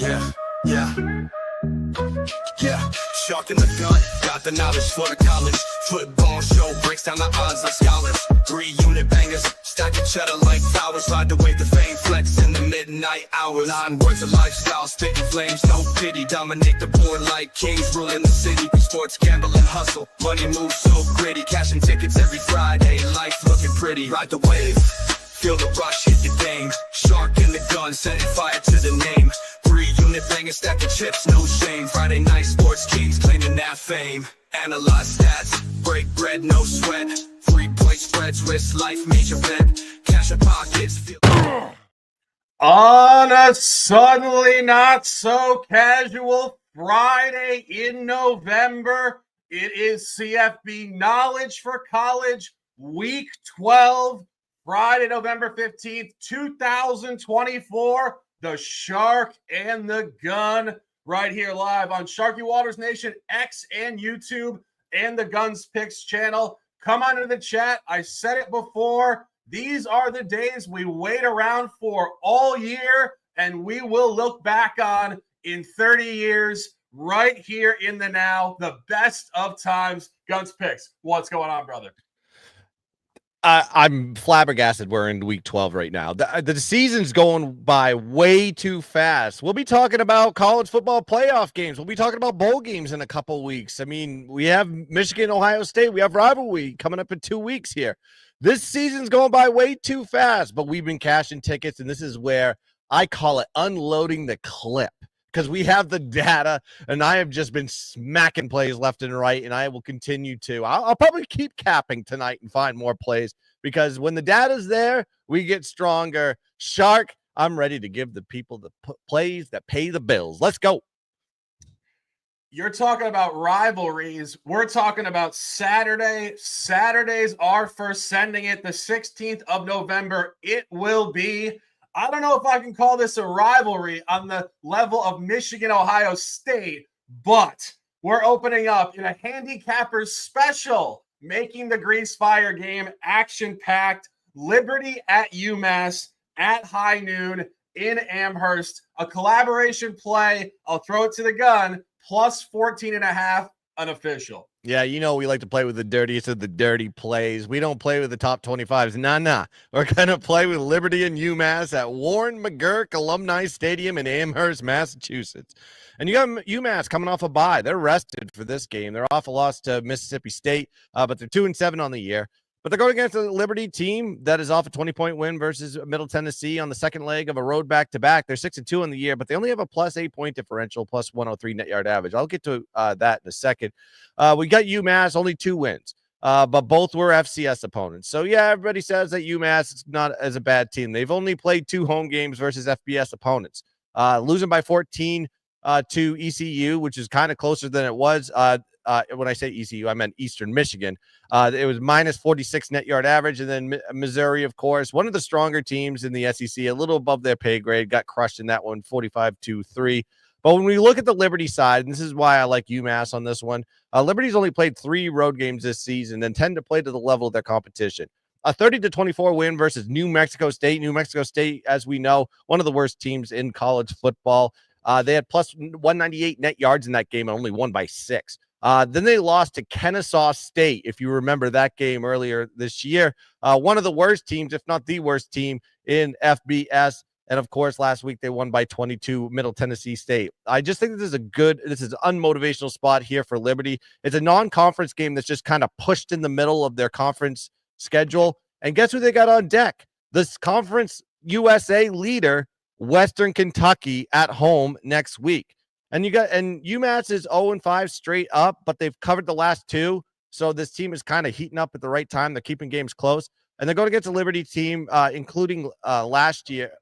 Yeah, yeah. Yeah, shark in the gun, got the knowledge for the college. Football show breaks down the odds like scholars. 3-unit bangers, stacking cheddar like towers. Ride the wave to fame, flex in the midnight hours. 9 words of lifestyle, spitting flames, no pity. Dominate the board like kings, ruling the city. Sports, gamble, and hustle, money moves so gritty. Cashing tickets every Friday, life looking pretty. Ride the wave, feel the rush, hit the game. Shark in the gun, setting fire to the name. 3-unit bangers, stacking chips, no shame. Friday night sports kings, claiming that fame. Analyze stats, break bread, no sweat. 3-point spreads, risk life, major bet. Cash in pockets, feel. On a suddenly not so casual Friday in November, it is CFB Knowledge for College, Week 12, Friday, November 15th, 2024. The Shark and the Gun right here live on Sharky Waters Nation, X and YouTube, and the GunzPicks channel. Come on into the chat. I said it before. These are the days we wait around for all year, and we will look back on in 30 years right here in the now, the best of times. GunzPicks, what's going on, brother? I'm flabbergasted we're in week 12 right now. The season's going by way too fast. We'll be talking about college football playoff games. We'll be talking about bowl games in a couple weeks. I mean, we have Michigan, Ohio State. We have rivalry coming up in 2 weeks here. This season's going by way too fast, but we've been cashing tickets, and this is where I call it unloading the clip. Because we have the data, and I have just been smacking plays left and right, and I will continue to. I'll probably keep capping tonight and find more plays, because when the data's there, we get stronger. Shark, I'm ready to give the people the plays that pay the bills. Let's go. You're talking about rivalries. We're talking about Saturday. Saturday's our first sending it. The 16th of November, it will be. I don't know if I can call this a rivalry on the level of Michigan, Ohio State, but we're opening up in a handicapper's special, making the Grease Fire game action-packed. Liberty at UMass at high noon in Amherst. A collaboration play. I'll throw it to the gun. Plus 14.5 unofficial. Yeah, you know we like to play with the dirtiest of the dirty plays. We don't play with the top 25s. Nah. We're going to play with Liberty and UMass at Warren McGurk Alumni Stadium in Amherst, Massachusetts. And you got UMass coming off a bye. They're rested for this game. They're off a loss to Mississippi State, but they're 2-7 on the year. But they're going against a Liberty team that is off a 20-point win versus Middle Tennessee on the second leg of a road back-to-back. They're 6-2 on the year, but they only have a plus 8-point differential, plus 103 net yard average. I'll get to that in a second. We got UMass, only 2 wins, but both were FCS opponents. So, yeah, everybody says that UMass is not as a bad team. They've only played 2 home games versus FBS opponents, losing by 14 to ECU, which is kind of closer than it was. When I say ECU, I meant Eastern Michigan. It was minus 46 net yard average. And then Missouri, of course, one of the stronger teams in the SEC, a little above their pay grade, got crushed in that one, 45-3. But when we look at the Liberty side, and this is why I like UMass on this one, Liberty's only played 3 road games this season and tend to play to the level of their competition. A 30-24 win versus New Mexico State. New Mexico State, as we know, one of the worst teams in college football. They had plus 198 net yards in that game and only won by 6. Then they lost to Kennesaw State, if you remember that game earlier this year. One of the worst teams, if not the worst team in FBS. And, of course, last week they won by 22, Middle Tennessee State. I just think this is an unmotivational spot here for Liberty. It's a non-conference game that's just kind of pushed in the middle of their conference schedule. And guess who they got on deck? This Conference USA leader, Western Kentucky, at home next week. And UMass is 0-5 straight up, but they've covered the last 2. So this team is kind of heating up at the right time. They're keeping games close. And they're going against a Liberty team, including last year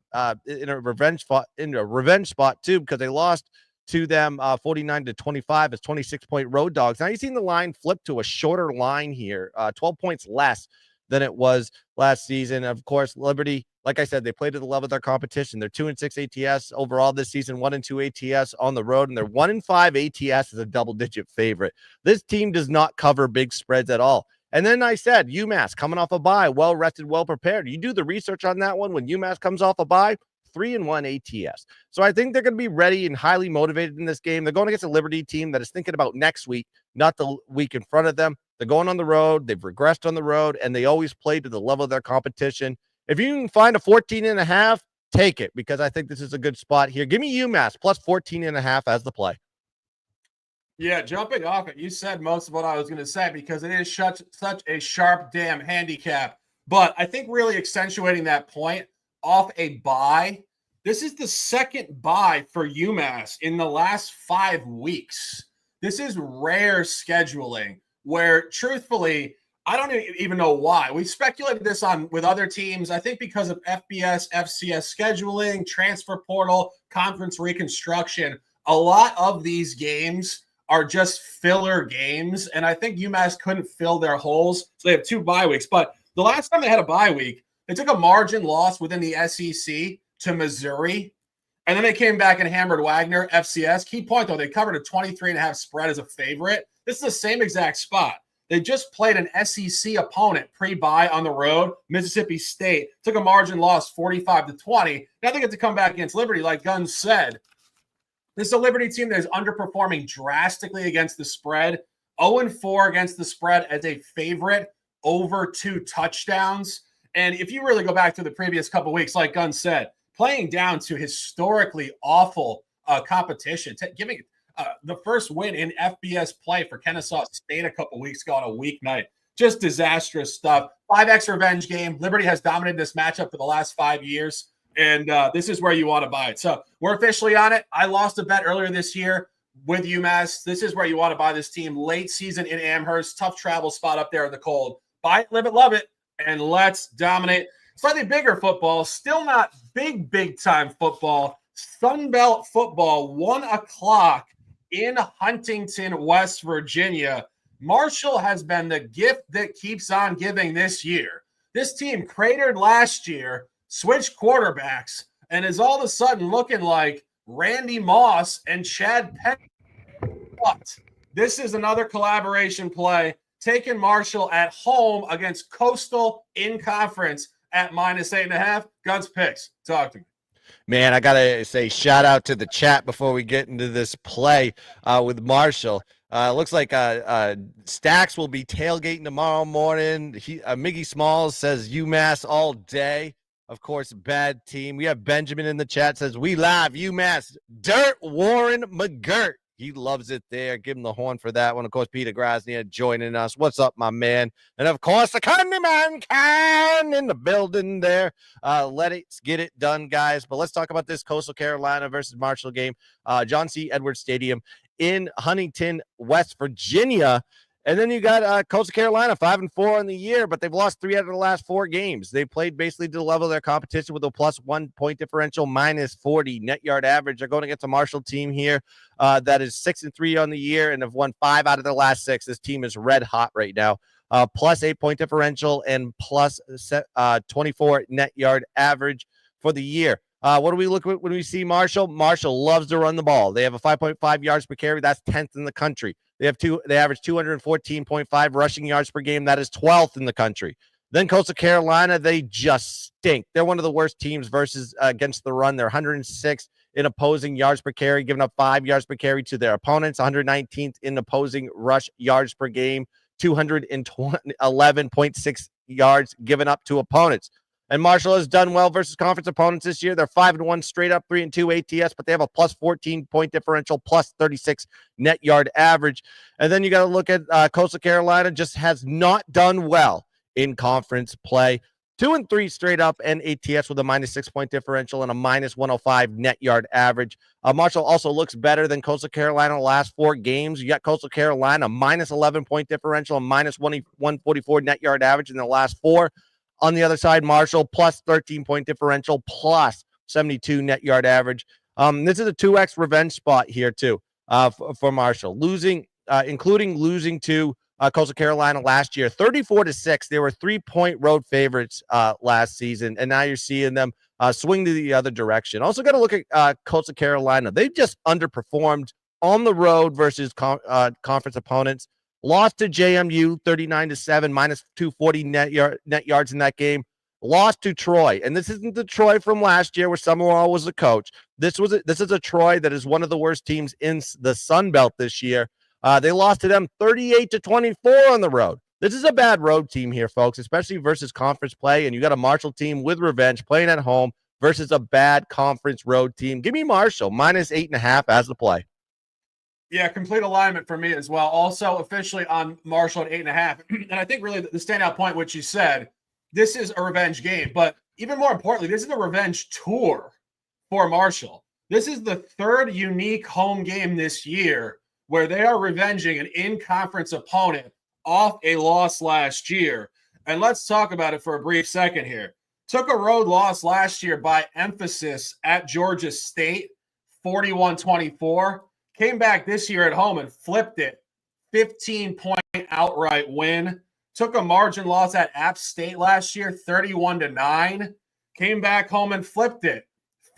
in a revenge spot too, because they lost to them 49-25 as 26-point road dogs. Now you've seen the line flip to a shorter line here, 12 points less than it was last season. Of course, Liberty, like I said, they play to the level of their competition. They're 2-6 ATS overall this season, 1-2 ATS on the road, and they're 1-5 ATS as a double-digit favorite. This team does not cover big spreads at all. And then I said, UMass coming off a bye, well-rested, well-prepared. You do the research on that one. When UMass comes off a bye, 3-1 ATS. So I think they're going to be ready and highly motivated in this game. They're going against a Liberty team that is thinking about next week, not the week in front of them. They're going on the road. They've regressed on the road, and they always play to the level of their competition. If you can find a 14.5, take it, because I think this is a good spot here. Give me UMass plus 14.5 as the play. Yeah, jumping off it, you said most of what I was going to say because it is such a sharp damn handicap. But I think really accentuating that point off a bye, this is the second bye for UMass in the last 5 weeks. This is rare scheduling where, truthfully, I don't even know why. We speculated this on with other teams, I think because of FBS, FCS scheduling, transfer portal, conference reconstruction. A lot of these games are just filler games, and I think UMass couldn't fill their holes, so they have 2 bye weeks. But the last time they had a bye week, they took a margin loss within the SEC to Missouri, and then they came back and hammered Wagner, FCS. Key point, though, they covered a 23.5 spread as a favorite. This is the same exact spot. They just played an SEC opponent pre-bye on the road. Mississippi State took a margin loss 45-20. Now they get to come back against Liberty, like Guns said. This is a Liberty team that is underperforming drastically against the spread. 0-4 against the spread as a favorite, over 2 touchdowns. And if you really go back to the previous couple weeks, like Gunn said, playing down to historically awful competition, giving the first win in FBS play for Kennesaw State a couple weeks ago on a weeknight. Just disastrous stuff. 5X revenge game. Liberty has dominated this matchup for the last 5 years. And this is where you want to buy it. So we're officially on it. I lost a bet earlier this year with UMass. This is where you want to buy this team. Late season in Amherst. Tough travel spot up there in the cold. Buy it, live it, love it, and let's dominate. Slightly bigger football. Still not big time football. Sunbelt football, 1 o'clock in Huntington, West Virginia. Marshall has been the gift that keeps on giving this year. This team cratered last year, switched quarterbacks, and is all of a sudden looking like Randy Moss and Chad Penn. But this is another collaboration play, taking Marshall at home against Coastal in conference at -8.5. GunzPicks, talk to me. Man, I got to say shout out to the chat before we get into this play with Marshall. Looks like Stacks will be tailgating tomorrow morning. Miggy Smalls says UMass all day. Of course, bad team. We have Benjamin in the chat says, we live UMass Dirt Warren McGirt. He loves it there. Give him the horn for that one. Of course, Peter Groznia joining us. What's up, my man? And, of course, the Candyman can in the building there. Let's get it done, guys. But let's talk about this Coastal Carolina versus Marshall game. John C. Edwards Stadium in Huntington, West Virginia. And then you got Coastal Carolina, 5-4 on the year, but they've lost 3 out of the last 4 games. They played basically to the level of their competition with a +1 point differential, -40 net yard average. They're going against a Marshall team here that is 6-3 on the year and have won 5 out of the last 6. This team is red hot right now. +8 point differential and +24 net yard average for the year. What do we look at when we see Marshall? Marshall loves to run the ball. They have a 5.5 yards per carry. That's 10th in the country. They average 214.5 rushing yards per game. That is 12th in the country. Then Coastal Carolina, they just stink. They're one of the worst teams versus against the run. They're 106th in opposing yards per carry, giving up 5 yards per carry to their opponents. 119th in opposing rush yards per game. 211.6 yards given up to opponents. And Marshall has done well versus conference opponents this year. They're 5-1 straight up, 3-2 ATS, but they have a +14 point differential, +36 net yard average. And then you got to look at Coastal Carolina just has not done well in conference play. 2-3 straight up and ATS with a -6 point differential and a -105 net yard average. Marshall also looks better than Coastal Carolina the last 4 games. You got Coastal Carolina, -11 point differential and -144 net yard average in the last 4. On the other side, Marshall, +13 point differential, +72 net yard average. This is a 2X revenge spot here, too, for Marshall. Including losing to Coastal Carolina last year, 34-6. They were 3-point road favorites last season, and now you're seeing them swing to the other direction. Also got to look at Coastal Carolina. They just underperformed on the road versus conference opponents. Lost to JMU 39-7, -240 net yards in that game. lost to Troy. And this isn't the Troy from last year where Summerall was the coach. This is a Troy that is one of the worst teams in the Sun Belt this year. They lost to them 38-24 on the road. This is a bad road team here, folks, especially versus conference play. And you got a Marshall team with revenge playing at home versus a bad conference road team. Give me Marshall minus 8.5 as the play. Yeah, complete alignment for me as well. Also officially on Marshall at 8.5. And I think really the standout point, which you said, this is a revenge game. But even more importantly, this is a revenge tour for Marshall. This is the third unique home game this year where they are revenging an in-conference opponent off a loss last year. And let's talk about it for a brief second here. Took a road loss last year by emphasis at Georgia State, 41-24. Came back this year at home and flipped it, 15-point outright win. Took a margin loss at App State last year, 31-9. Came back home and flipped it,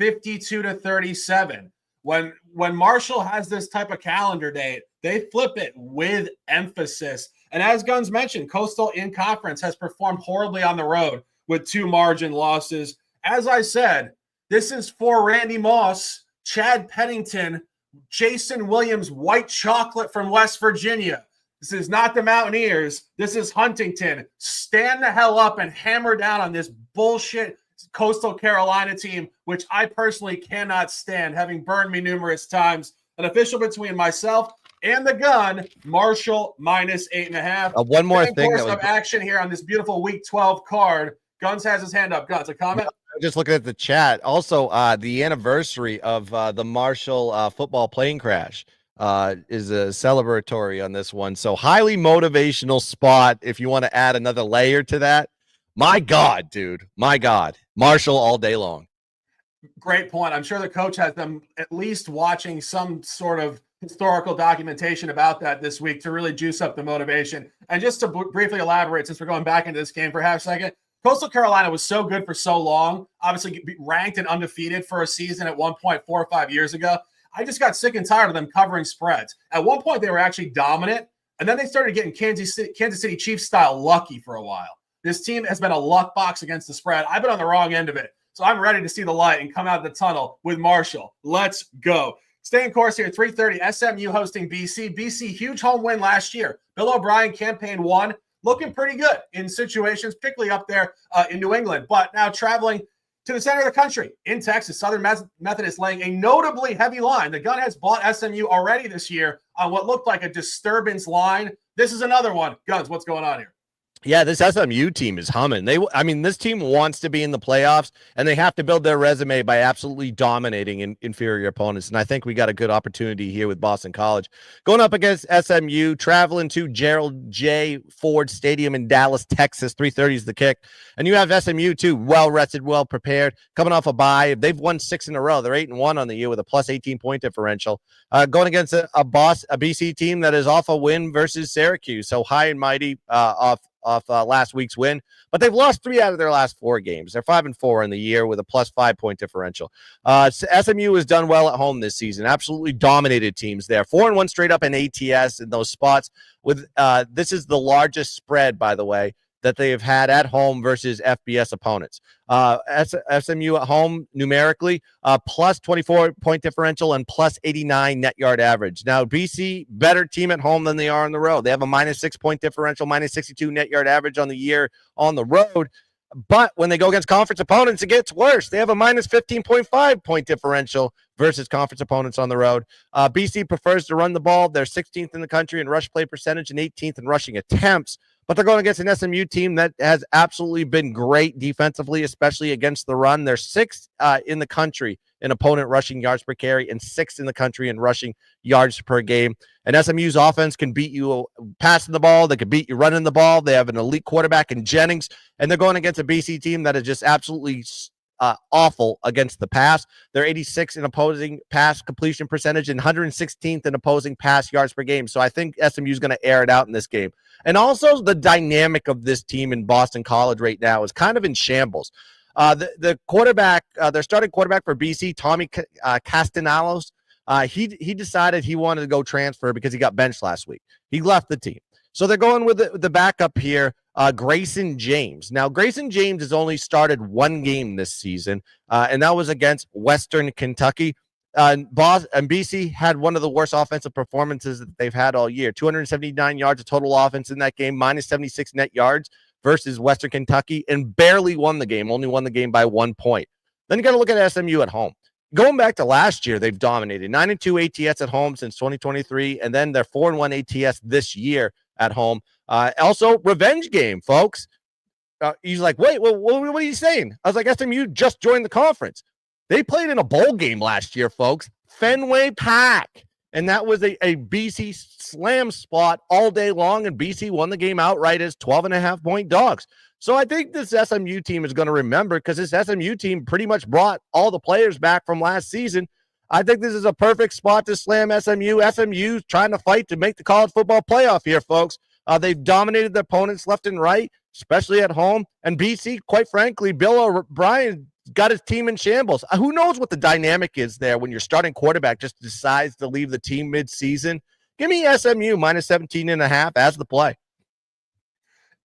52-37. When Marshall has this type of calendar date, they flip it with emphasis. And as Guns mentioned, Coastal in conference has performed horribly on the road with 2 margin losses. As I said, this is for Randy Moss, Chad Pennington, Jason Williams, white chocolate from West Virginia. This is not the Mountaineers. This is Huntington. Stand the hell up and hammer down on this bullshit Coastal Carolina team, which I personally cannot stand, having burned me numerous times. An official between myself and the Gun, Marshall minus 8.5. One more thing course of action here on this beautiful Week 12 card. Guns has his hand up. Guns, a comment? Just looking at the chat. Also, the anniversary of the Marshall football plane crash is a celebratory on this one. So highly motivational spot if you want to add another layer to that. My God, dude. My God. Marshall all day long. Great point. I'm sure the coach has them at least watching some sort of historical documentation about that this week to really juice up the motivation. And just to briefly elaborate, since we're going back into this game for half a second, Coastal Carolina was so good for so long, obviously ranked and undefeated for a season at one point 4 or 5 years ago. I just got sick and tired of them covering spreads. At one point, they were actually dominant, and then they started getting Kansas City Chiefs style lucky for a while. This team has been a luck box against the spread. I've been on the wrong end of it, so I'm ready to see the light and come out of the tunnel with Marshall. Let's go. Staying course here, 3:30, SMU hosting BC. BC, huge home win last year. Bill O'Brien, campaign 1. Looking pretty good in situations, particularly up there in New England. But now traveling to the center of the country in Texas, Southern Methodist laying a notably heavy line. The Gun has bought SMU already this year on what looked like a disturbance line. This is another one. Guns, what's going on here? Yeah, this SMU team is humming. This team wants to be in the playoffs, and they have to build their resume by absolutely dominating inferior opponents. And I think we got a good opportunity here with Boston College. Going up against SMU, traveling to Gerald J. Ford Stadium in Dallas, Texas. 3:30 is the kick. And you have SMU, too, well-rested, well-prepared, coming off a bye. They've won 6 in a row. They're 8-1 on the year with a plus 18-point differential. Going against a BC team that is off a win versus Syracuse. So high and mighty off last week's win, but they've lost 3 out of their last 4 games. They're 5-4 in the year with a plus 5-point differential. SMU has done well at home this season. Absolutely dominated teams there. 4-1 straight up in ATS in those spots. With this is the largest spread, by the way, that they have had at home versus FBS opponents. SMU at home numerically, plus 24-point differential and plus 89 net yard average. Now, BC, better team at home than they are on the road. They have a minus 6-point differential, minus 62 net yard average on the year on the road. But when they go against conference opponents, it gets worse. They have a minus 15.5-point differential versus conference opponents on the road. BC prefers to run the ball. They're 16th in the country in rush play percentage and 18th in rushing attempts. But they're going against an SMU team that has absolutely been great defensively, especially against the run. They're 6th in the country in opponent rushing yards per carry and 6th in the country in rushing yards per game. And SMU's offense can beat you passing the ball. They can beat you running the ball. They have an elite quarterback in Jennings, and they're going against a BC team that is just absolutely awful against the pass. They're 86th in opposing pass completion percentage and 116th in opposing pass yards per game. So I think SMU is going to air it out in this game. And also the dynamic of this team in Boston College right now is kind of in shambles. The quarterback, their starting quarterback for BC, Tommy Castellanos, he decided he wanted to go transfer because he got benched last week. He left the team. So they're going with the backup here, Grayson James. Now, Grayson James has only started one game this season, and that was against Western Kentucky. And BC had one of the worst offensive performances that they've had all year. 279 yards of total offense in that game, minus 76 net yards versus Western Kentucky, and barely won the game, only won the game by 1 point. Then you got to look at SMU at home. Going back to last year, they've dominated 9-2 ATS at home since 2023, and then they're 4-1 ATS this year at home. Also, revenge game, folks. He's like, wait, what are you saying? I was like, SMU just joined the conference. They played in a bowl game last year, folks. Fenway Park. And that was a BC slam spot all day long, and BC won the game outright as 12.5-point dogs. So I think this SMU team is going to remember, because this SMU team pretty much brought all the players back from last season. I think this is a perfect spot to slam SMU. SMU's trying to fight to make the college football playoff here, folks. They've dominated their opponents left and right, especially at home. And BC, quite frankly, Bill O'Brien got his team in shambles. Who knows what the dynamic is there when your starting quarterback just decides to leave the team mid-season? Give me SMU minus 17.5 as the play.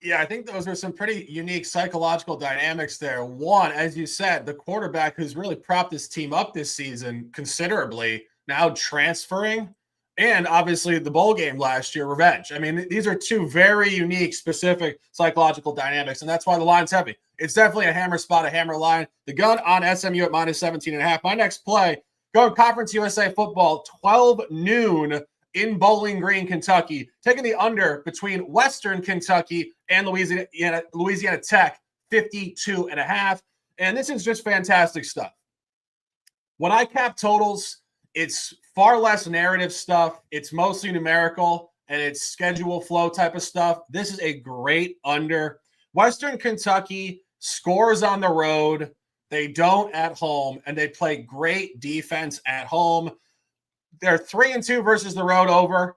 Yeah, I think those are some pretty unique psychological dynamics there. One, as you said, the quarterback who's really propped this team up this season considerably, now transferring, and obviously the bowl game last year, revenge. I mean, these are two very unique, specific psychological dynamics, and that's why the line's heavy. It's definitely a hammer spot, a hammer line. The gun on SMU at minus 17.5. My next play, go Conference USA football, 12 noon in Bowling Green, Kentucky. Taking the under between Western Kentucky and Louisiana Tech, 52.5. And this is just fantastic stuff. When I cap totals, it's far less narrative stuff. It's mostly numerical, and it's schedule flow type of stuff. This is a great under. Western Kentucky scores on the road. They don't at home, and they play great defense at home. They're 3-2 versus the road over,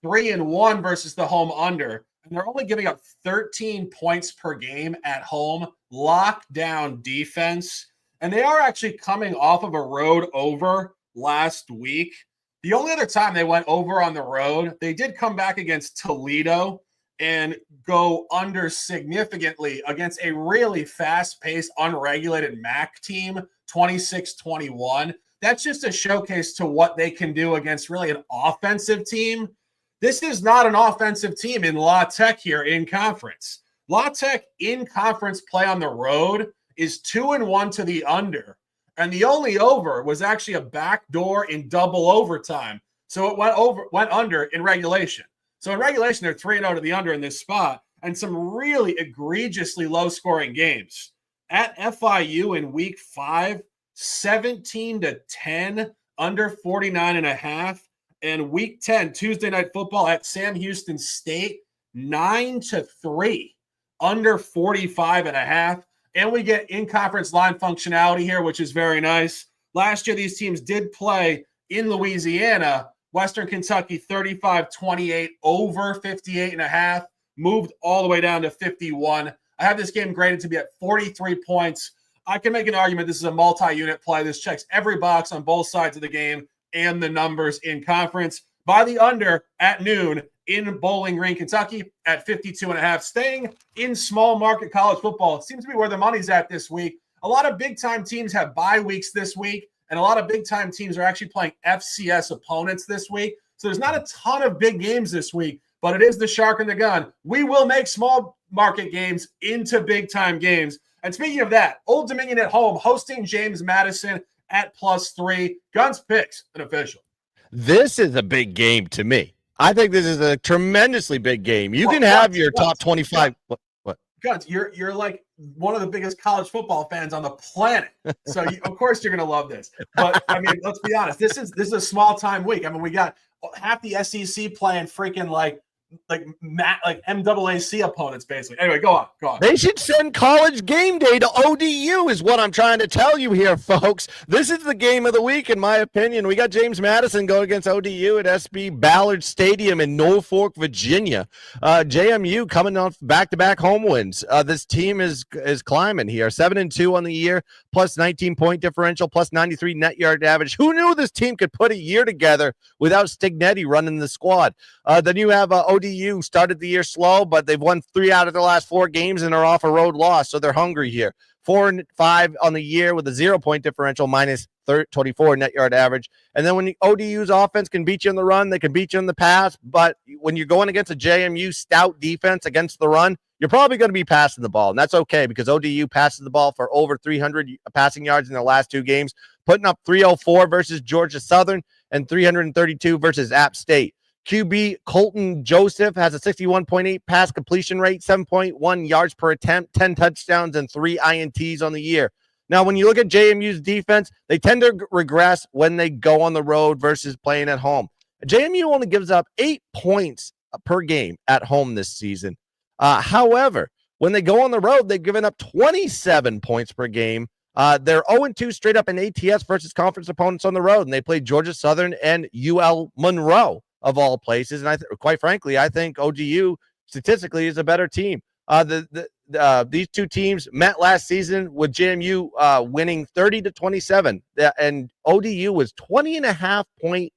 3-1 versus the home under, and they're only giving up 13 points per game at home. Lockdown defense, and they are actually coming off of a road over last week. The only other time they went over on the road, they did come back against Toledo and go under significantly against a really fast-paced, unregulated MAC team, 26-21. That's just a showcase to what they can do against really an offensive team. This is not an offensive team in La Tech here in conference. La Tech in conference play on the road is 2-1 to the under. And the only over was actually a backdoor in double overtime. So it went under in regulation. So in regulation, they're 3-0 to the under in this spot, and some really egregiously low-scoring games. At FIU in week 5, 17-10, under 49.5. And week 10, Tuesday Night Football at Sam Houston State, 9-3, under 45.5. And we get in-conference line functionality here, which is very nice. Last year, these teams did play in Louisiana. Western Kentucky, 35-28, over 58.5, moved all the way down to 51. I have this game graded to be at 43 points. I can make an argument this is a multi-unit play. This checks every box on both sides of the game and the numbers in conference. By the under at noon in Bowling Green, Kentucky at 52.5. Staying in small market college football, it seems to be where the money's at this week. A lot of big-time teams have bye weeks this week, and a lot of big-time teams are actually playing FCS opponents this week. So there's not a ton of big games this week, but it is the shark and the gun. We will make small market games into big-time games. And speaking of that, Old Dominion at home, hosting James Madison at +3. GunzPicks, an official. This is a big game to me. I think this is a tremendously big game. You can have your top 25. What? Guns, you're like one of the biggest college football fans on the planet. So of course you're going to love this. But I mean, let's be honest. This is a small time week. I mean, we got half the SEC playing freaking like MAAC opponents, basically. Anyway, go on. They should send College Game Day to ODU is what I'm trying to tell you here, folks. This is the game of the week, in my opinion. We got James Madison going against ODU at SB Ballard Stadium in Norfolk, Virginia. JMU coming off back-to-back home wins. This team is climbing here. 7-2 on the year, plus 19-point differential, plus 93 net yard average. Who knew this team could put a year together without Stignetti running the squad? Then you have ODU ODU started the year slow, but they've won 3 out of their last 4 games and are off a road loss, so they're hungry here. 4-5 on the year with a 0-point differential, minus 24 net yard average. And then when the ODU's offense can beat you in the run, they can beat you in the pass. But when you're going against a JMU stout defense against the run, you're probably going to be passing the ball. And that's okay because ODU passes the ball for over 300 passing yards in their last 2 games, putting up 304 versus Georgia Southern and 332 versus App State. QB Colton Joseph has a 61.8 pass completion rate, 7.1 yards per attempt, 10 touchdowns, and 3 INTs on the year. Now, when you look at JMU's defense, they tend to regress when they go on the road versus playing at home. JMU only gives up 8 points per game at home this season. However, when they go on the road, they've given up 27 points per game. They're 0-2 straight up in ATS versus conference opponents on the road, and they played Georgia Southern and UL Monroe, of all places. And quite frankly, I think ODU statistically is a better team. These 2 teams met last season with JMU winning 30-27, and ODU was 20.5 point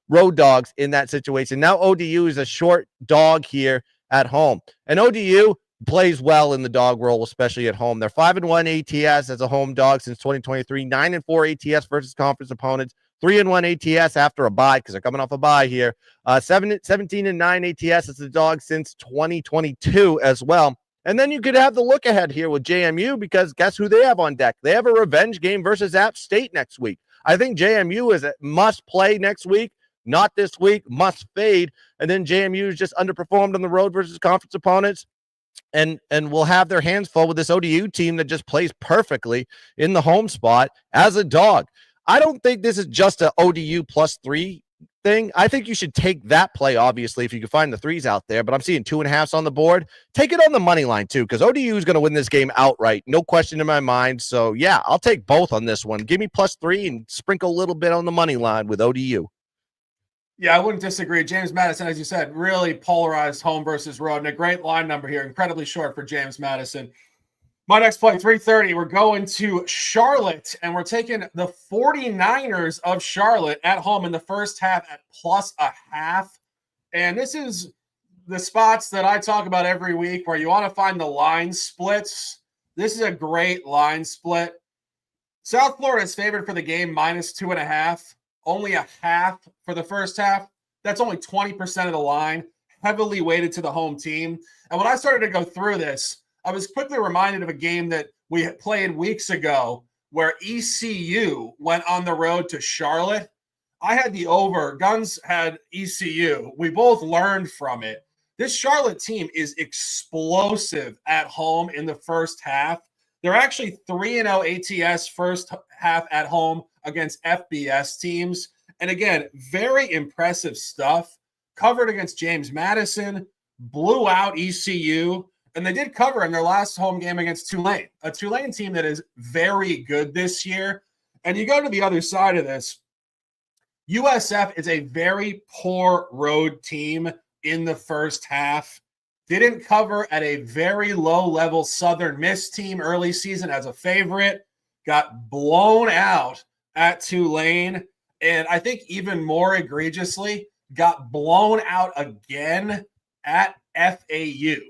road dogs in that situation. Now ODU is a short dog here at home, and ODU plays well in the dog role, especially at home. They're 5-1 ATS as a home dog since 2023, 9-4 ATS versus conference opponents, 3-1 ATS after a bye because they're coming off a bye here. 17-9 ATS as a dog since 2022 as well. And then you could have the look ahead here with JMU because guess who they have on deck? They have a revenge game versus App State next week. I think JMU is a must play next week, not this week, must fade. And then JMU is just underperformed on the road versus conference opponents. And will have their hands full with this ODU team that just plays perfectly in the home spot as a dog. I don't think this is just a ODU +3 thing. I think you should take that play, obviously, if you can find the 3s out there. But I'm seeing 2.5s on the board. Take it on the money line, too, because ODU is going to win this game outright. No question in my mind. So, yeah, I'll take both on this one. Give me +3 and sprinkle a little bit on the money line with ODU. Yeah, I wouldn't disagree. James Madison, as you said, really polarized home versus road, and a great line number here. Incredibly short for James Madison. My next play, 3:30, we're going to Charlotte, and we're taking the 49ers of Charlotte at home in the first half at +0.5. And this is the spots that I talk about every week where you want to find the line splits. This is a great line split. South Florida is favored for the game -2.5. Only a half for the first half. That's only 20% of the line, heavily weighted to the home team. And when I started to go through this, I was quickly reminded of a game that we played weeks ago where ECU went on the road to Charlotte. I had the over. Guns had ECU. We both learned from it. This Charlotte team is explosive at home in the first half. They're actually 3-0 ATS first half at home against FBS teams. And again, very impressive stuff. Covered against James Madison, blew out ECU, and they did cover in their last home game against Tulane, a Tulane team that is very good this year. And you go to the other side of this, USF is a very poor road team in the first half. Didn't cover at a very low-level Southern Miss team early season as a favorite. Got blown out at Tulane. And I think even more egregiously, got blown out again at FAU.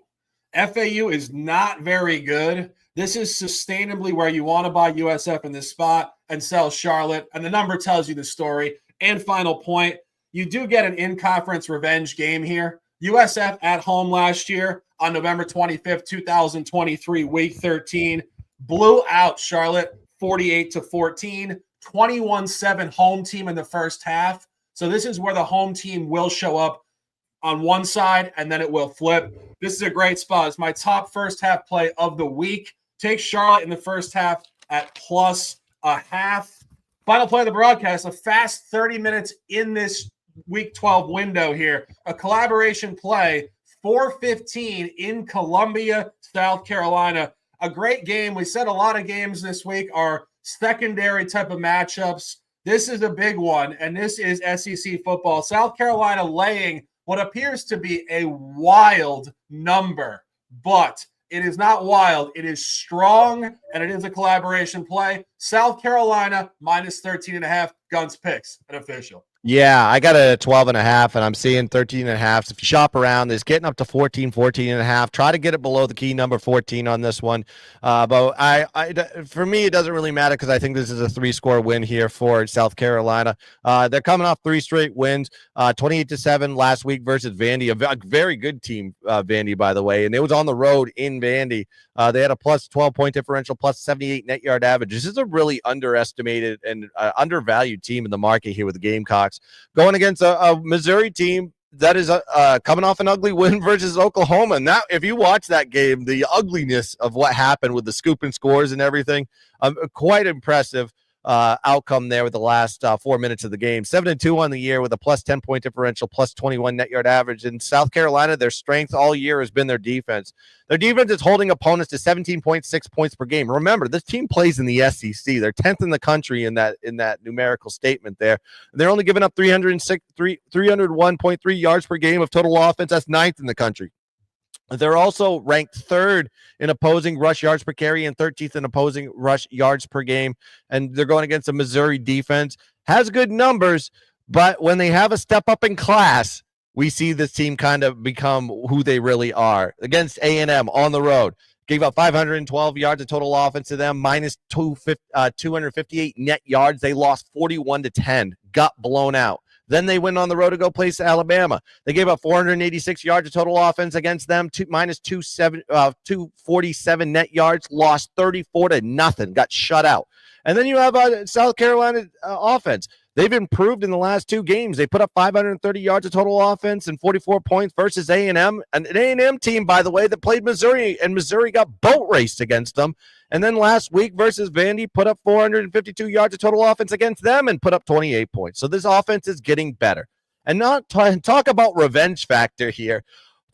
FAU is not very good. This is sustainably where you want to buy USF in this spot and sell Charlotte. And the number tells you the story. And final point, you do get an in-conference revenge game here. USF at home last year on November 25th, 2023, week 13, blew out Charlotte 48-14, 21-7 home team in the first half. So this is where the home team will show up on one side, and then it will flip. This is a great spot. It's my top first half play of the week. Take Charlotte in the first half at +0.5. Final play of the broadcast, a fast 30 minutes in this Week 12 window here. A collaboration play, 4:15 in Columbia, South Carolina. A great game. We said a lot of games this week are secondary type of matchups. This is a big one, and this is SEC football. South Carolina laying what appears to be a wild number, but it is not wild. It is strong, and it is a collaboration play. South Carolina -13.5. GunzPicks, an official. Yeah, I got a 12.5 and I'm seeing 13.5. So if you shop around, it's getting up to 14.5. Try to get it below the key number 14 on this one. But for me, it doesn't really matter because I think this is a 3-score win here for South Carolina. They're coming off 3 straight wins, 28-7 last week versus Vandy, a very good team, Vandy, by the way. And it was on the road in Vandy. They had a plus 12-point differential, plus 78 net yard average. This is a really underestimated and undervalued team in the market here with the Gamecocks going against a Missouri team that is coming off an ugly win versus Oklahoma. And that, if you watch that game, the ugliness of what happened with the scoop and scores and everything, quite impressive outcome there with the last 4 minutes of the game. 7-2 on the year with a plus 10-point differential, plus 21 net yard average. In South Carolina, their strength all year has been their defense. Their defense is holding opponents to 17.6 points per game. Remember, this team plays in the SEC. They're 10th in the country in that numerical statement there. They're only giving up 301.3 yards per game of total offense. That's 9th in the country. They're also ranked 3rd in opposing rush yards per carry and 13th in opposing rush yards per game. And they're going against a Missouri defense. Has good numbers, but when they have a step up in class, we see this team kind of become who they really are. Against A&M on the road, gave up 512 yards of total offense to them, minus 258 net yards. They lost 41-10, got blown out. Then they went on the road to go place Alabama. They gave up 486 yards of total offense against them, minus 247 net yards, lost 34-0, got shut out. And then you have South Carolina offense. They've improved in the last 2 games. They put up 530 yards of total offense and 44 points versus A&M. An A&M team, by the way, that played Missouri, and Missouri got boat raced against them. And then last week versus Vandy, put up 452 yards of total offense against them and put up 28 points. So this offense is getting better. And not talk about revenge factor here.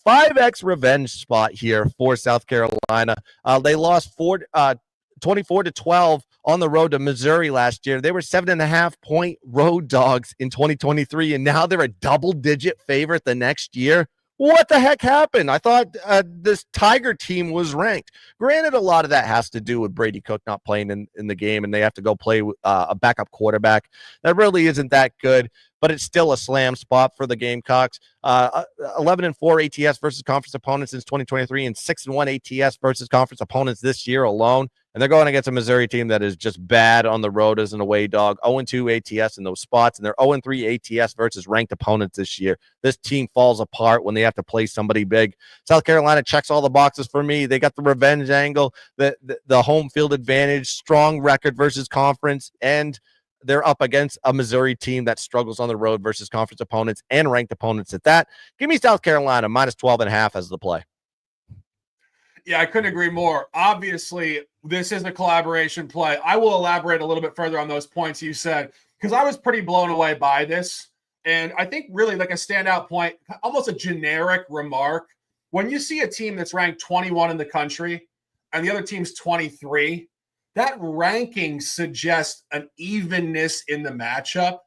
5x revenge spot here for South Carolina. They lost 24-12 on the road to Missouri last year. They were 7.5-point road dogs in 2023, and now they're a double-digit favorite the next year. What the heck happened? I thought this Tiger team was ranked. Granted, a lot of that has to do with Brady Cook not playing in the game, and they have to go play a backup quarterback. That really isn't that good, but it's still a slam spot for the Gamecocks. 11-4 ATS versus conference opponents since 2023, and 6-1 ATS versus conference opponents this year alone. And they're going against a Missouri team that is just bad on the road as an away dog. 0-2 ATS in those spots, and they're 0-3 ATS versus ranked opponents this year. This team falls apart when they have to play somebody big. South Carolina checks all the boxes for me. They got the revenge angle, the home field advantage, strong record versus conference, and they're up against a Missouri team that struggles on the road versus conference opponents and ranked opponents at that. Give me South Carolina minus 12.5 as the play. Yeah, I couldn't agree more. Obviously, this is a collaboration play. I will elaborate a little bit further on those points you said, because I was pretty blown away by this. And I think really like a standout point, almost a generic remark. When you see a team that's ranked 21 in the country and the other team's 23, that ranking suggests an evenness in the matchup.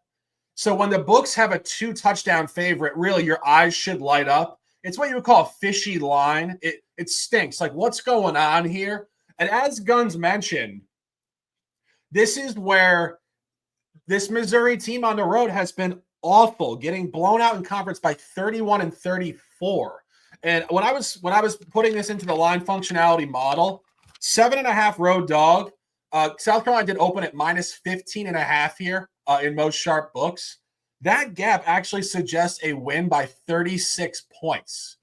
So when the books have a 2-touchdown favorite, really your eyes should light up. It's what you would call a fishy line. It stinks. Like, what's going on here? And as Guns mentioned, this is where this Missouri team on the road has been awful, getting blown out in conference by 31-34. And when I was putting this into the line functionality model, 7.5 road dog. South Carolina did open at minus 15.5 here in most sharp books. That gap actually suggests a win by 36 points.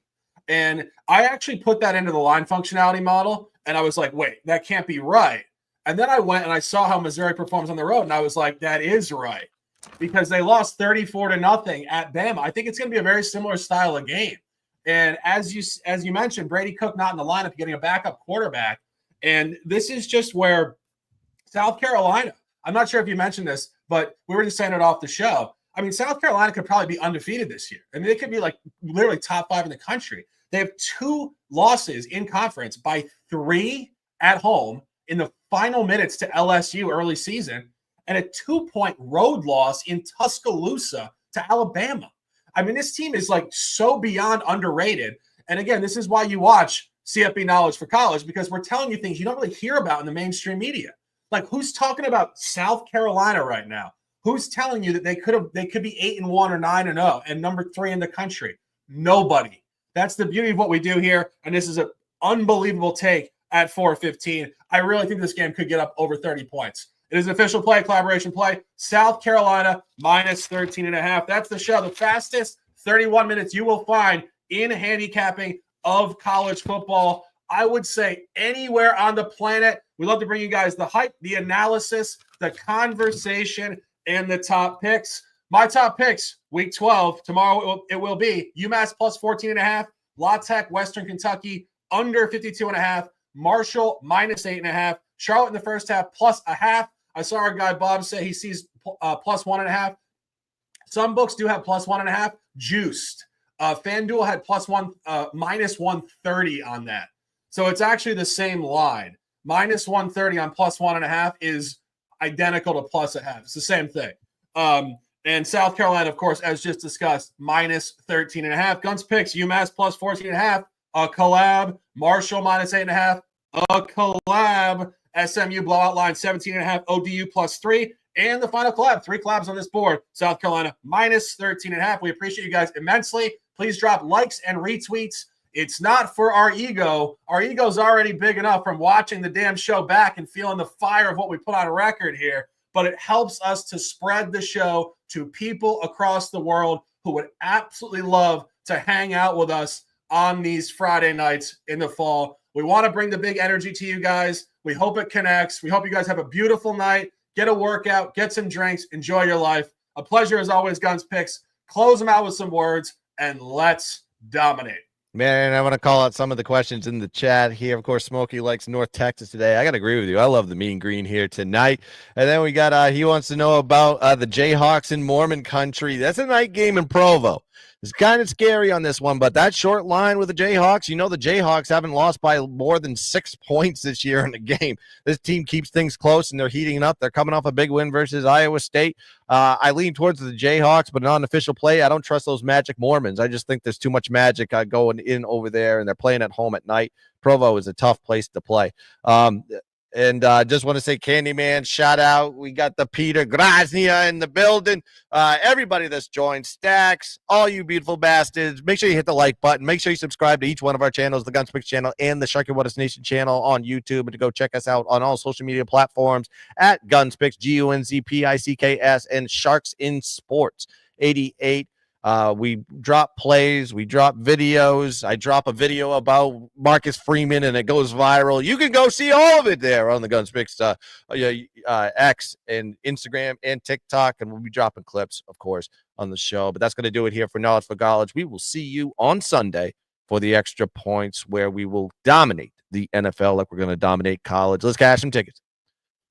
And I actually put that into the line functionality model, and I was like, wait, that can't be right. And then I went and I saw how Missouri performs on the road, and I was like, that is right, because they lost 34-0 at Bama. I think it's going to be a very similar style of game. And as you mentioned, Brady Cook not in the lineup, getting a backup quarterback. And this is just where South Carolina, I'm not sure if you mentioned this, but we were just saying it off the show. I mean, South Carolina could probably be undefeated this year. I mean, they could be like literally top 5 in the country. They have 2 losses in conference by 3 at home in the final minutes to LSU early season, and a 2-point road loss in Tuscaloosa to Alabama. I mean, this team is like so beyond underrated. And again, this is why you watch CFB Knowledge for College, because we're telling you things you don't really hear about in the mainstream media. Like, who's talking about South Carolina right now? Who's telling you that they could be 8-1 or 9-0 and number 3 in the country? Nobody. That's the beauty of what we do here. And this is an unbelievable take at 4:15. I really think this game could get up over 30 points. It is an official play, collaboration play. South Carolina minus 13.5. That's the show. The fastest 31 minutes you will find in handicapping of college football. I would say anywhere on the planet. We love to bring you guys the hype, the analysis, the conversation, and the top picks. My top picks, week 12. Tomorrow it will be UMass plus 14.5, La Tech, Western Kentucky under 52.5, Marshall minus 8.5, Charlotte in the first half plus a half. I saw our guy Bob say he sees plus 1.5. Some books do have plus 1.5 juiced. FanDuel had minus 130 on that. So it's actually the same line. Minus 130 on plus 1.5 is identical to plus a half. It's the same thing. And South Carolina, of course, as just discussed, minus 13.5. GunzPicks, UMass plus 14.5. A collab. Marshall minus 8.5. A collab. SMU blowout line 17.5. ODU plus 3. And the final collab. 3 collabs on this board. South Carolina minus 13.5. We appreciate you guys immensely. Please drop likes and retweets. It's not for our ego. Our ego's already big enough from watching the damn show back and feeling the fire of what we put on record here. But it helps us to spread the show to people across the world who would absolutely love to hang out with us on these Friday nights in the fall. We want to bring the big energy to you guys. We hope it connects. We hope you guys have a beautiful night. Get a workout, get some drinks, enjoy your life. A pleasure as always, GunzPicks. Close them out with some words, and let's dominate. Man, I want to call out some of the questions in the chat here. Of course, Smokey likes North Texas today. I got to agree with you. I love the mean green here tonight. And then we got, he wants to know about the Jayhawks in Mormon country. That's a night game in Provo. It's kind of scary on this one, but that short line with the Jayhawks, you know the Jayhawks haven't lost by more than 6 points this year in the game. This team keeps things close, and they're heating up. They're coming off a big win versus Iowa State. I lean towards the Jayhawks, but not an official play. I don't trust those Magic Mormons. I just think there's too much magic going in over there, and they're playing at home at night. Provo is a tough place to play. And just want to say, Candyman, shout out. We got the Peter Graznia in the building. Everybody that's joined, Stacks, all you beautiful bastards. Make sure you hit the like button. Make sure you subscribe to each one of our channels, the GunzPicks channel and the Sharky Waters Nation channel on YouTube. And to go check us out on all social media platforms at GunzPicks, GunzPicks, and Sharks in Sports 88. We drop plays, we drop videos. I drop a video about Marcus Freeman and it goes viral. You can go see all of it there on the GunzPicks X and Instagram and TikTok, and we'll be dropping clips, of course, on the show. But that's going to do it here for Knowledge for College. We will see you on Sunday for the extra points, where we will dominate the NFL like we're going to dominate college. Let's cash some tickets.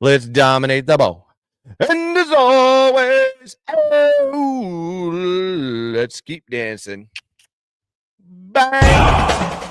Let's dominate the ball. And as always, oh, let's keep dancing. Bang!